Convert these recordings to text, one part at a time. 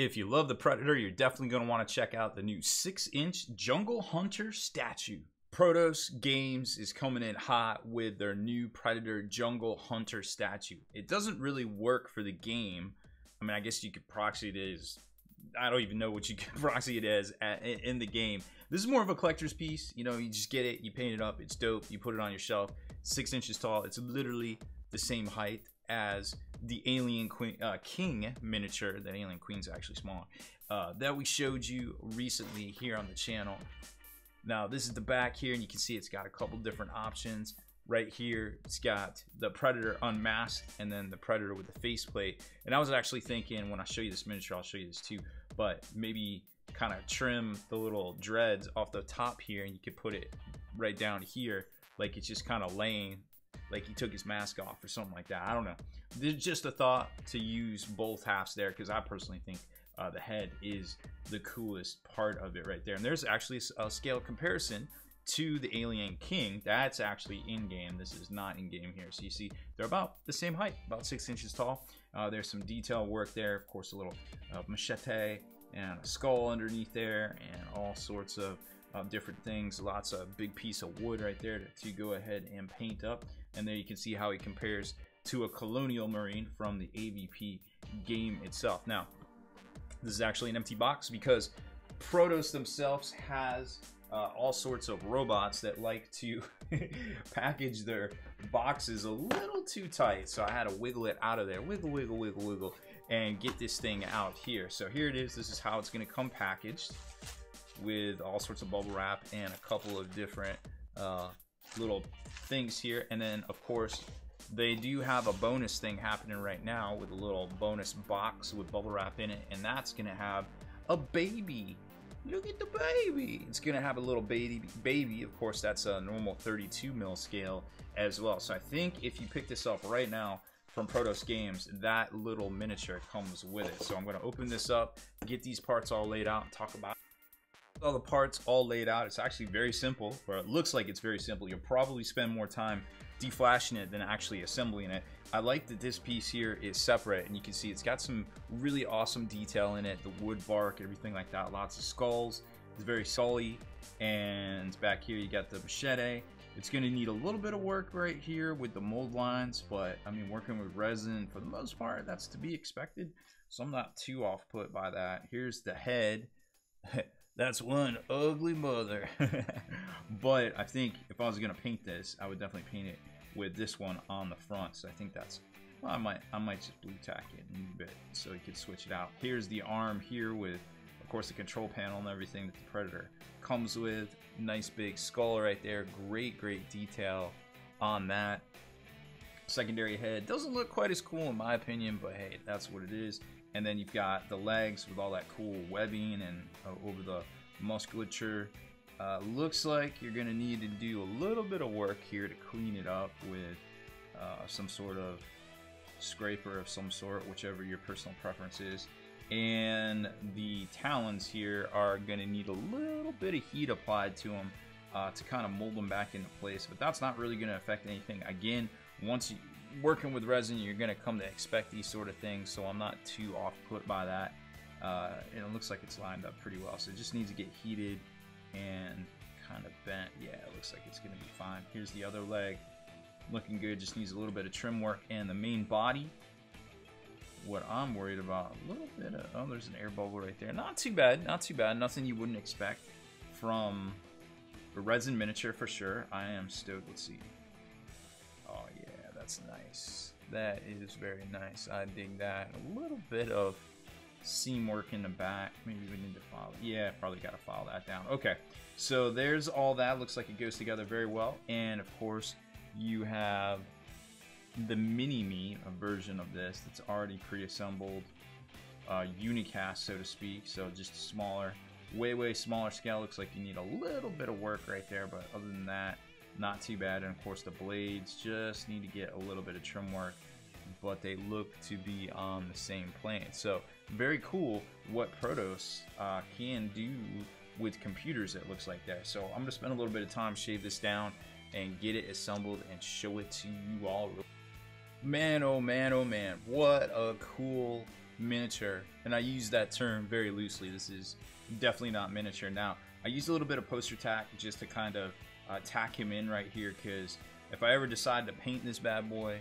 If you love the Predator, you're definitely going to want to check out the new 6-inch Jungle Hunter statue. Protos Games is coming in hot with their new Predator Jungle Hunter statue. It doesn't really work for the game. I mean, I guess you could proxy it as, I don't even know what you could proxy it as in the game. This is more of a collector's piece. You know, you just get it, you paint it up, it's dope, you put it on your shelf. 6 inches tall. It's literally the same height as the Alien King miniature. That Alien Queen's actually smaller, that we showed you recently here on the channel. Now this is the back here, and you can see it's got a couple different options. Right here it's got the Predator unmasked, and then the Predator with the faceplate. And I was actually thinking, when I show you this miniature, I'll show you this too, but maybe kind of trim the little dreads off the top here, and you could put it right down here, like it's just kind of laying like he took his mask off or something like that. I don't know. There's just a thought to use both halves there, because I personally think the head is the coolest part of it right there. And there's actually a scale comparison to the Alien King. That's actually in game. This is not in game here. So you see they're about the same height, about 6 inches tall. There's some detail work there, of course, a little machete and a skull underneath there, and all sorts of different things. Lots of big piece of wood right there to go ahead and paint up. And there you can see how he compares to a Colonial Marine from the AVP game itself. Now this is actually an empty box, because Protos themselves has all sorts of robots that like to package their boxes a little too tight. So I had to wiggle it out of there, wiggle, wiggle, wiggle, wiggle, and get this thing out here. So here it is. This is how it's going to come packaged, with all sorts of bubble wrap and a couple of different little things here. And then of course they do have a bonus thing happening right now with a little bonus box with bubble wrap in it, and that's gonna have a baby. Look at the baby. It's gonna have a little baby. Of course, that's a normal 32 mil scale as well. So I think if you pick this up right now from Protos Games, that little miniature comes with it. So I'm gonna open this up, get these parts all laid out, and talk about all the parts all laid out. It's actually very simple, or it looks like it's very simple. You'll probably spend more time deflashing it than actually assembling it. I like that this piece here is separate, and you can see it's got some really awesome detail in it, the wood bark, everything like that. Lots of skulls. It's very sully. And back here you got the machete. It's going to need a little bit of work right here with the mold lines, but I mean, working with resin for the most part, that's to be expected, so I'm not too off put by that. Here's the head. That's one ugly mother. But I think if I was gonna paint this, I would definitely paint it with this one on the front. So I think that's, well, I might just blue tack it a bit so you could switch it out. Here's the arm here with, of course, the control panel and everything that the Predator comes with. Nice big skull right there. Great detail on that. Secondary head doesn't look quite as cool in my opinion, but hey, that's what it is. And then you've got the legs with all that cool webbing and over the musculature. Looks like you're gonna need to do a little bit of work here to clean it up with some sort of scraper of some sort, whichever your personal preference is. And the talons here are gonna need a little bit of heat applied to them to kind of mold them back into place, but that's not really gonna affect anything. Again, once you working with resin, you're gonna come to expect these sort of things, so I'm not too off put by that. And it looks like it's lined up pretty well, so it just needs to get heated and kind of bent. Yeah, it looks like it's gonna be fine. Here's the other leg, looking good, just needs a little bit of trim work. And the main body, what I'm worried about, a little bit of, oh, there's an air bubble right there. Not too bad, not too bad. Nothing you wouldn't expect from a resin miniature for sure. I am stoked. Let's see. Oh yeah, that's nice. That is very nice. I dig that. A little bit of seam work in the back. Maybe we need to file it. Yeah, probably got to file that down. Okay, so there's all that. Looks like it goes together very well. And of course, you have the mini-me, a version of this that's already pre-assembled, unicast, so to speak. So just smaller, way smaller scale. Looks like you need a little bit of work right there, but other than that, not too bad. And of course, the blades just need to get a little bit of trim work, but they look to be on the same plane. So very cool what Protos can do with computers, it looks like there. So I'm gonna spend a little bit of time, shave this down, and get it assembled and show it to you all. Man, oh man, oh man, what a cool miniature, and I use that term very loosely. This is definitely not miniature. Now, I use a little bit of poster tack just to kind of tack him in right here, because if I ever decide to paint this bad boy,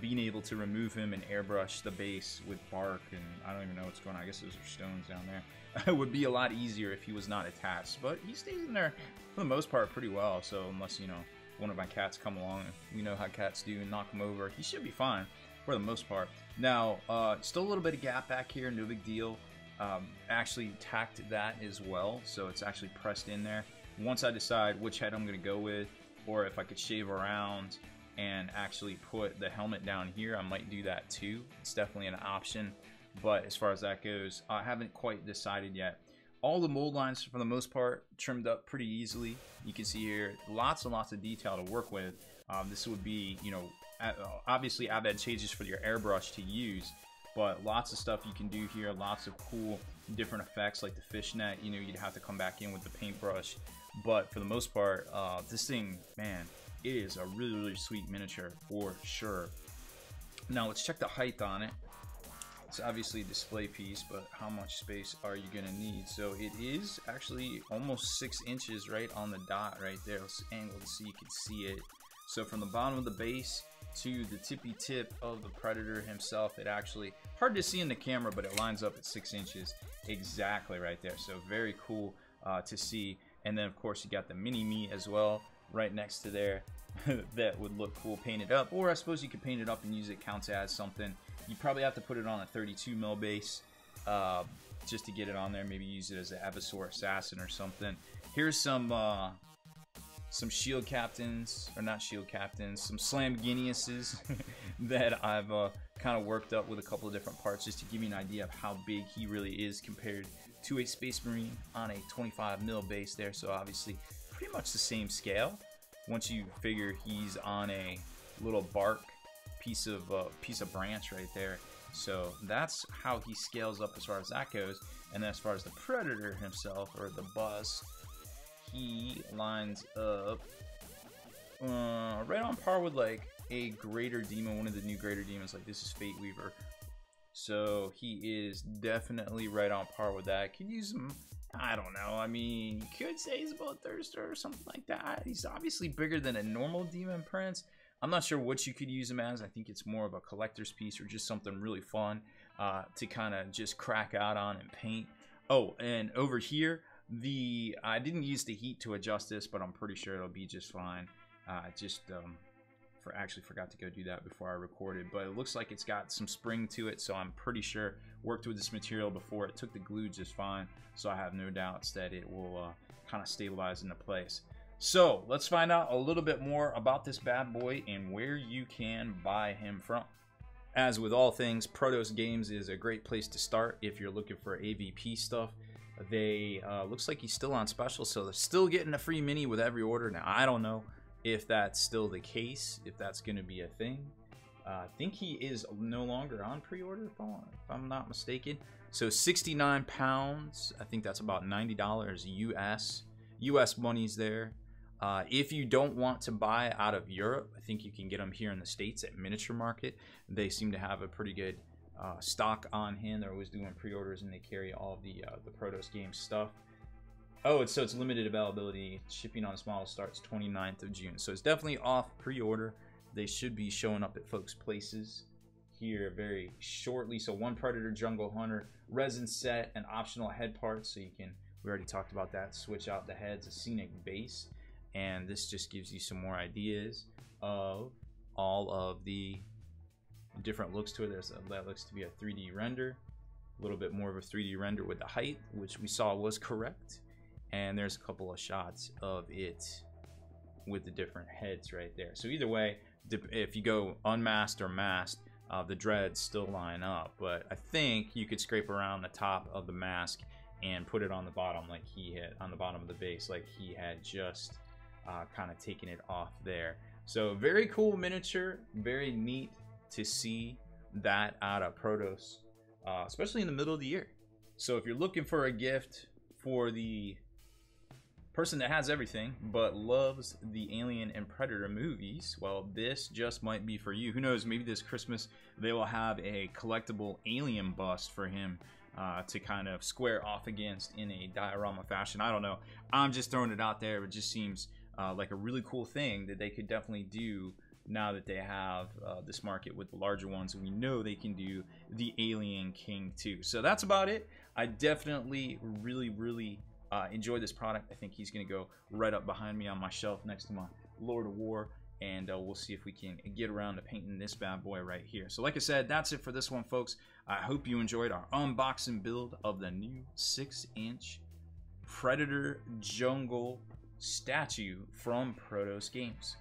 being able to remove him and airbrush the base with bark, and I don't even know what's going on, I guess those are stones down there, would be a lot easier if he was not attached. But he stays in there for the most part pretty well, so unless, you know, one of my cats come along, you know how cats do, and knock him over, he should be fine for the most part. Now, still a little bit of gap back here, no big deal. Actually tacked that as well, so it's actually pressed in there. Once I decide which head I'm going to go with, or if I could shave around and actually put the helmet down here, I might do that too. It's definitely an option, but as far as that goes, I haven't quite decided yet. All the mold lines, for the most part, trimmed up pretty easily. You can see here lots and lots of detail to work with. This would be, you know, obviously advantageous for your airbrush to use, but lots of stuff you can do here, lots of cool different effects like the fishnet. You know, you'd have to come back in with the paintbrush, but for the most part, this thing, man, it is a really, really sweet miniature for sure. Now let's check the height on it. It's obviously a display piece, but how much space are you gonna need? So it is actually almost 6 inches right on the dot right there. Let's angle it so you can see it. So from the bottom of the base to the tippy tip of the Predator himself, it actually, hard to see in the camera, but it lines up at 6 inches exactly right there. So very cool to see. And then of course you got the mini me as well right next to there. That would look cool painted up, or I suppose you could paint it up and use it counts as something. You probably have to put it on a 32 mil base just to get it on there. Maybe use it as an Avasaur Assassin or something. Here's some shield captains, or not shield captains, some Slamginiuses that I've kind of worked up with a couple of different parts just to give you an idea of how big he really is compared to a Space Marine on a 25 mil base there. So obviously pretty much the same scale. Once you figure he's on a little bark piece of branch right there. So that's how he scales up as far as that goes. And then as far as the Predator himself, or the bust, he lines up right on par with like a Greater Demon, one of the new Greater Demons. Like this is Fate Weaver. So he is definitely right on par with that. Could use him, I don't know, I mean, you could say he's a Bloodthirster or something like that. He's obviously bigger than a normal Demon Prince. I'm not sure what you could use him as. I think it's more of a collector's piece, or just something really fun to kind of just crack out on and paint. Oh, and over here, I didn't use the heat to adjust this, but I'm pretty sure it'll be just fine. Actually forgot to go do that before I recorded, but it looks like it's got some spring to it, so I'm pretty sure worked with this material before. It took the glue just fine, so I have no doubts that it will kind of stabilize into place. So let's find out a little bit more about this bad boy and where you can buy him from. As with all things, Protos Games is a great place to start if you're looking for AVP stuff. They looks like he's still on special, so they're still getting a free mini with every order. Now I don't know if that's still the case, if that's going to be a thing. I think he is no longer on pre-order, if I'm not mistaken. So 69 pounds, I think that's about $90 US money's there. If you don't want to buy out of Europe, I think you can get them here in the States at Miniature Market. They seem to have a pretty good stock on hand. They're always doing pre-orders, and they carry all of the Protos Games stuff. Oh, so it's limited availability. Shipping on this model starts 29th of June. So it's definitely off pre-order. They should be showing up at folks' places here very shortly. So one Predator Jungle Hunter resin set and optional head parts. So you can, we already talked about that, switch out the heads, a scenic base. And this just gives you some more ideas of all of the different looks to it. That looks to be a 3D render. A little bit more of a 3D render with the height, which we saw was correct. And there's a couple of shots of it with the different heads right there. So either way, if you go unmasked or masked, the dreads still line up. But I think you could scrape around the top of the mask and put it on the bottom, like he had on the bottom of the base, like he had just kind of taken it off there. So very cool miniature, very neat to see that out of Protos, especially in the middle of the year. So if you're looking for a gift for the person that has everything but loves the Alien and Predator movies, well, this just might be for you. Who knows, maybe this Christmas they will have a collectible Alien bust for him to kind of square off against in a diorama fashion. I don't know. I'm just throwing it out there. It just seems like a really cool thing that they could definitely do now that they have this market with the larger ones. And we know they can do the Alien King too. So that's about it. I definitely really enjoy this product. I think he's going to go right up behind me on my shelf next to my Lord of War. And we'll see if we can get around to painting this bad boy right here. So like I said, that's it for this one, folks. I hope you enjoyed our unboxing build of the new 6-inch Predator Jungle statue from Protos Games.